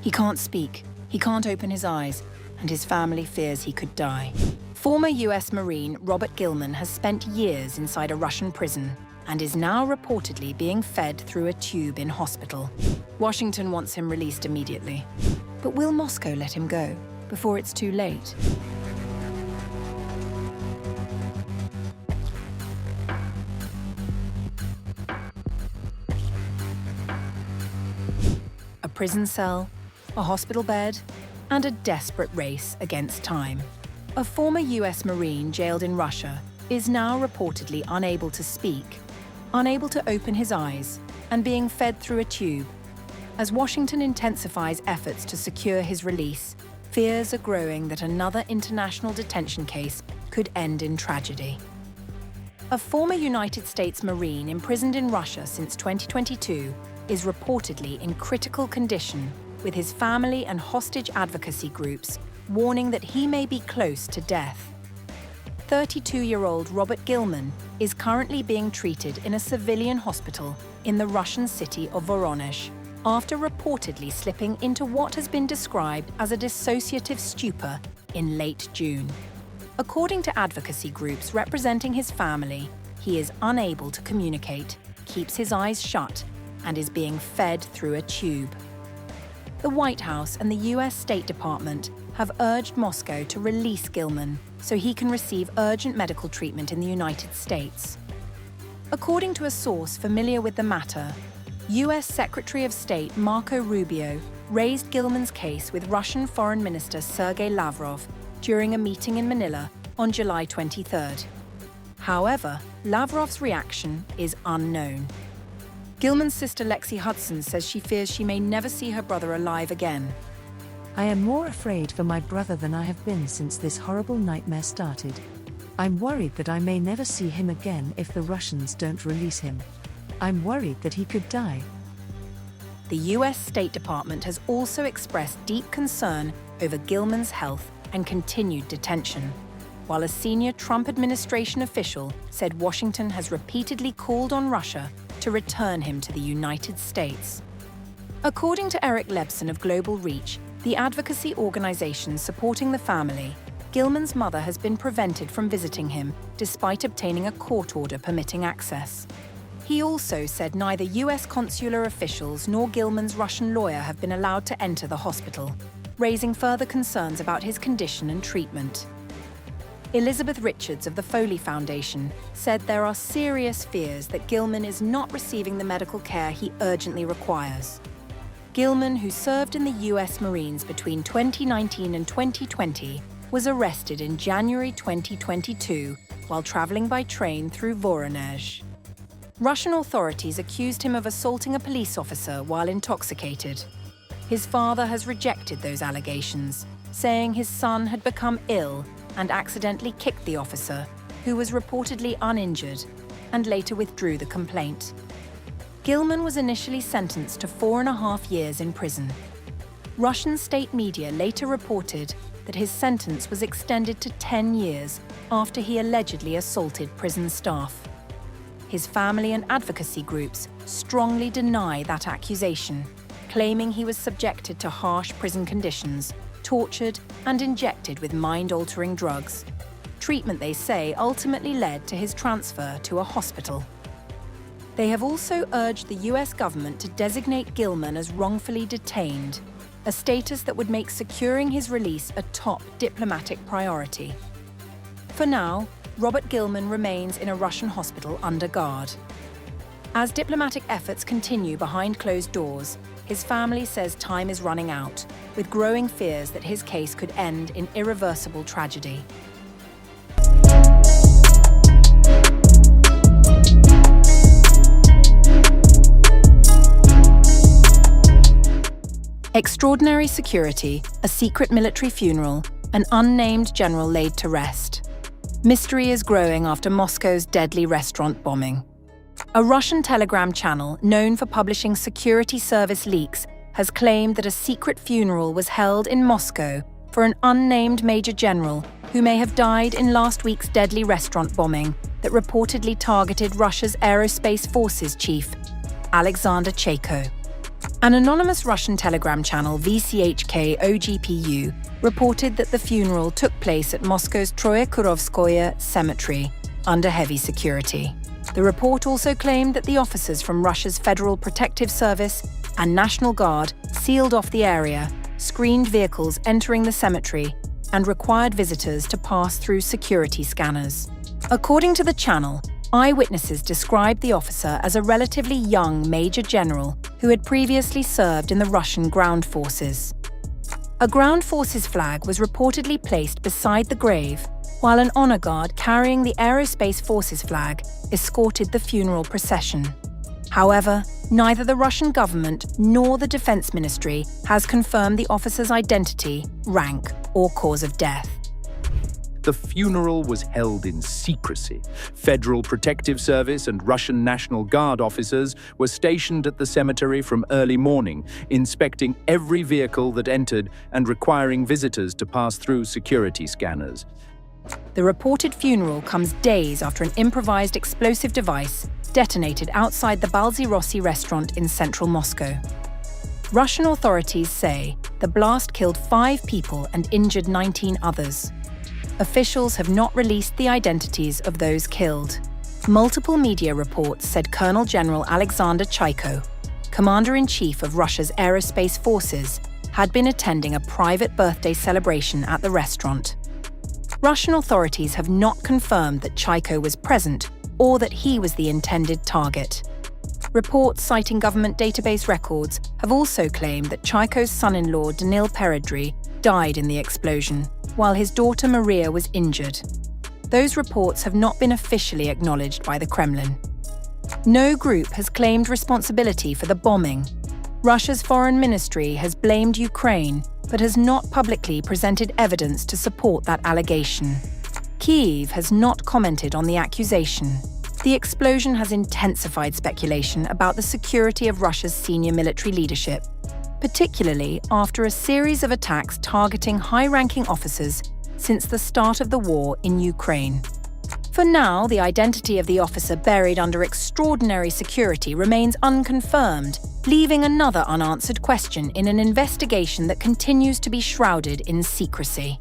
He can't speak, he can't open his eyes, and his family fears he could die. Former US Marine Robert Gilman has spent years inside a Russian prison and is now reportedly being fed through a tube in hospital. Washington wants him released immediately. But will Moscow let him go before it's too late? A prison cell, a hospital bed, and a desperate race against time. A former US Marine jailed in Russia is now reportedly unable to speak, unable to open his eyes, and being fed through a tube. As Washington intensifies efforts to secure his release, fears are growing that another international detention case could end in tragedy. A former United States Marine imprisoned in Russia since 2022 is reportedly in critical condition, with his family and hostage advocacy groups warning that he may be close to death. 32-year-old Robert Gilman is currently being treated in a civilian hospital in the Russian city of Voronezh after reportedly slipping into what has been described as a dissociative stupor in late June. According to advocacy groups representing his family, he is unable to communicate, keeps his eyes shut, and is being fed through a tube. The White House and the US State Department have urged Moscow to release Gilman so he can receive urgent medical treatment in the United States. According to a source familiar with the matter, US Secretary of State Marco Rubio raised Gilman's case with Russian Foreign Minister Sergei Lavrov during a meeting in Manila on July 23rd. However, Lavrov's reaction is unknown. Gilman's sister Lexi Hudson says she fears she may never see her brother alive again. I am more afraid for my brother than I have been since this horrible nightmare started. I'm worried that I may never see him again if the Russians don't release him. I'm worried that he could die. The US State Department has also expressed deep concern over Gilman's health and continued detention, while a senior Trump administration official said Washington has repeatedly called on Russia to return him to the United States. According to Eric Lebson of Global Reach, the advocacy organization supporting the family, Gilman's mother has been prevented from visiting him despite obtaining a court order permitting access. He also said neither US consular officials nor Gilman's Russian lawyer have been allowed to enter the hospital, raising further concerns about his condition and treatment. Elizabeth Richards of the Foley Foundation said there are serious fears that Gilman is not receiving the medical care he urgently requires. Gilman, who served in the US Marines between 2019 and 2020, was arrested in January 2022 while traveling by train through Voronezh. Russian authorities accused him of assaulting a police officer while intoxicated. His father has rejected those allegations, saying his son had become ill and accidentally kicked the officer, who was reportedly uninjured, and later withdrew the complaint. Gilman was initially sentenced to 4.5 years in prison. Russian state media later reported that his sentence was extended to 10 years after he allegedly assaulted prison staff. His family and advocacy groups strongly deny that accusation, claiming he was subjected to harsh prison conditions, tortured, and injected with mind-altering drugs. Treatment, they say, ultimately led to his transfer to a hospital. They have also urged the US government to designate Gilman as wrongfully detained, a status that would make securing his release a top diplomatic priority. For now, Robert Gilman remains in a Russian hospital under guard. As diplomatic efforts continue behind closed doors, his family says time is running out, with growing fears that his case could end in irreversible tragedy. Extraordinary security, a secret military funeral, an unnamed general laid to rest. Mystery is growing after Moscow's deadly restaurant bombing. A Russian Telegram channel known for publishing security service leaks has claimed that a secret funeral was held in Moscow for an unnamed major general who may have died in last week's deadly restaurant bombing that reportedly targeted Russia's aerospace forces chief, Alexander Chayko. An anonymous Russian telegram channel, VCHK OGPU, reported that the funeral took place at Moscow's Troyekurovskoye Cemetery, under heavy security. The report also claimed that the officers from Russia's Federal Protective Service and National Guard sealed off the area, screened vehicles entering the cemetery, and required visitors to pass through security scanners. According to the channel, eyewitnesses described the officer as a relatively young major general who had previously served in the Russian ground forces. A ground forces flag was reportedly placed beside the grave, while an honor guard carrying the Aerospace Forces flag escorted the funeral procession. However, neither the Russian government nor the Defense Ministry has confirmed the officer's identity, rank, or cause of death. The funeral was held in secrecy. Federal Protective Service and Russian National Guard officers were stationed at the cemetery from early morning, inspecting every vehicle that entered and requiring visitors to pass through security scanners. The reported funeral comes days after an improvised explosive device detonated outside the Balzy Rossi restaurant in central Moscow. Russian authorities say the blast killed 5 people and injured 19 others. Officials have not released the identities of those killed. Multiple media reports said Colonel General Alexander Chaiko, Commander-in-Chief of Russia's Aerospace Forces, had been attending a private birthday celebration at the restaurant. Russian authorities have not confirmed that Chaiko was present or that he was the intended target. Reports citing government database records have also claimed that Chaiko's son-in-law Danil Peredri died in the explosion, while his daughter Maria was injured. Those reports have not been officially acknowledged by the Kremlin. No group has claimed responsibility for the bombing. Russia's foreign ministry has blamed Ukraine, but has not publicly presented evidence to support that allegation. Kyiv has not commented on the accusation. The explosion has intensified speculation about the security of Russia's senior military leadership, particularly after a series of attacks targeting high-ranking officers since the start of the war in Ukraine. For now, the identity of the officer buried under extraordinary security remains unconfirmed, leaving another unanswered question in an investigation that continues to be shrouded in secrecy.